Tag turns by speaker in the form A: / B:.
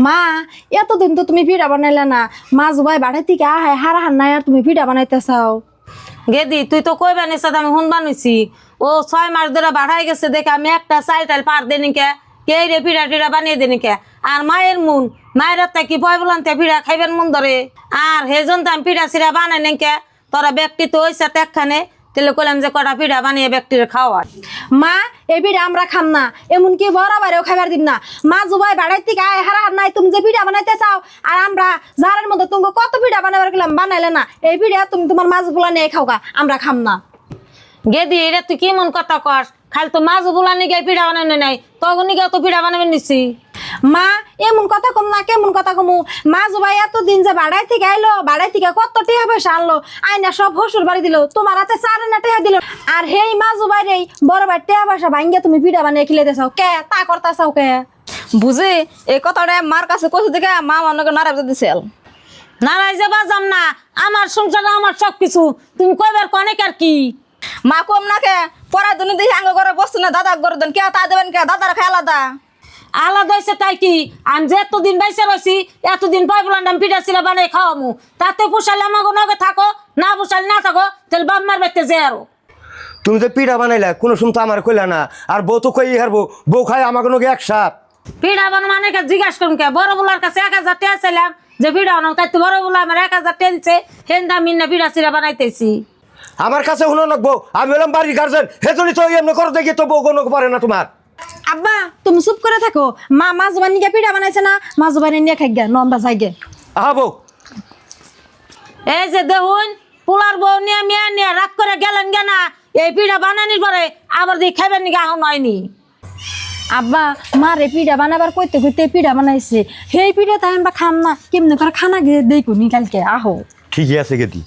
A: মা এতদিন তো তুমি পিঠা বানাইলা না, মা জুবাই বাড়াই থেকে আহায় হারা হার নাই আর তুমি পিঠা বানাইতে চাও।
B: গেদি তুই তো কই বানিস আমি শুন বানিছি। ও 6 মাস ধরে বাড়াই গেছে দেখে আমি একটা চাইটাল পার দেনি কে কে রে পিঠা টিড়া বানিয়ে দেনি কে। আর মায়ের মুন মায়ের কি ভয় বলান্তে পিঠা খাইবেন মন ধরে। আর হেজন তো আমি পিঠা সিরা বানাই নে কে তোরা ব্যক্তি তো ওই সাথে একখানে তেলে কইলাম যে কটা পিঠা বানিয়ে ব্যক্তির খাওয়ার।
A: মা এই পিঠা আমরা খাম না, এমনকি বড় বাইরেও খাইবার দিন না। মা জুবাই বাড়াই থেকে আয় হারা হার নাই, তুমি যে পিঠা বানাইতে চাও আর আমরা জারের মধ্যে তুমি কত পিঠা বানাবার গেলাম বানাইলে না। এই পিঠা তুমি তোমার মাছ গুলা নিয়ে খাওগা, আমরা খাম না।
B: গেদি এটা তুই কি মন কথা কস? খালি তো মাছ বুলা নিগে পিঠা বানানো নাই, তখন নিগে তো পিঠা বানাবেন নিছি।
A: মা এমন কথা কম না, কেমন কথা কমু? মা জুবাই এতদিন যে বাড়াই থেকে আইলো, বাড়াই থেকে কত টেহা পয়সা আনলো, আইনা সব হসুর বাড়ি দিল, তোমার হাতে 4 টেহা দিল। আর হেই মা জুবাই রে বড় ভাই টেহা পয়সা ভাঙ্গে তুমি পিঠা বানিয়ে খিলাইতে চাও কে? তা করতে চাও কে?
C: বুঝি এই কথাটা মার কাছে কইছে দেখে মা মনে করে নারাজ দিছিল।
B: নারাই যে বাজাম না, আমার সংসার আমার সব কিছু, তুমি কইবার অনেক আর কি।
C: মা কম না কে পড়া দুনি দেখি আঙ্গ ঘরে বসতো না, দাদা করে দেন কে তা দেবেন কে? দাদার খাই আলাদা
B: আলাদা হয়েছে তাই কি? আমি যে এতদিন বাইসে রয়েছি এতদিন পাই বললাম আমি পিঠা ছিলা বানাই খাওয়ামু, তাতে পোষালে আমাকে নগে থাকো, না পোষালে না থাকো, তাহলে বাপ মার বাড়িতে যে আরো।
D: তুমি তো পিঠা বানাইলা কোনো শুনতো আমার কইলা না, আর বউ তো কই হারবো, বউ খাই আমাকে নগে একসাথ।
B: পিঠা বানো মানে জিজ্ঞাসা করুন কে? বড় বলার কাছে 1000 টাকা চাইলাম যে পিঠা বানাও, তাই তো বড় বলা আমার 1000 টাকা দিচ্ছে, হেন দাম মিন্না পিঠা ছিলা বানাইতেছি।
D: আমার কাছে শুনো নকবো, আমি হলাম বাড়ির গার্জেন, হেতনি তো এমনি করো দেখি তো বউ কোনো পারে না তোমার।
A: আব্বা তুমি চুপ করে থাকো, মা মা জুবাই নিয়ে পিঠা বানাইছে না, মা জুবাই নিয়ে খাই গে, আমরা যাই গে।
D: আহা বউ
B: এই যে দেখুন পোলার বউ নিয়ে মেয়ে নিয়ে রাগ করে গেলেন গে না, এই পিঠা বানানির পরে আবার দিয়ে খাইবেন নাকি এখন হয়নি।
A: আব্বা মা রে পিঠা বানাবার কইতে কইতে পিঠা বানাইছে, সেই পিঠা তাই আমরা খাম না, কেমনে করে খানা গিয়ে দেই কোনি কালকে আহো।
D: ঠিকই আছে গেদি।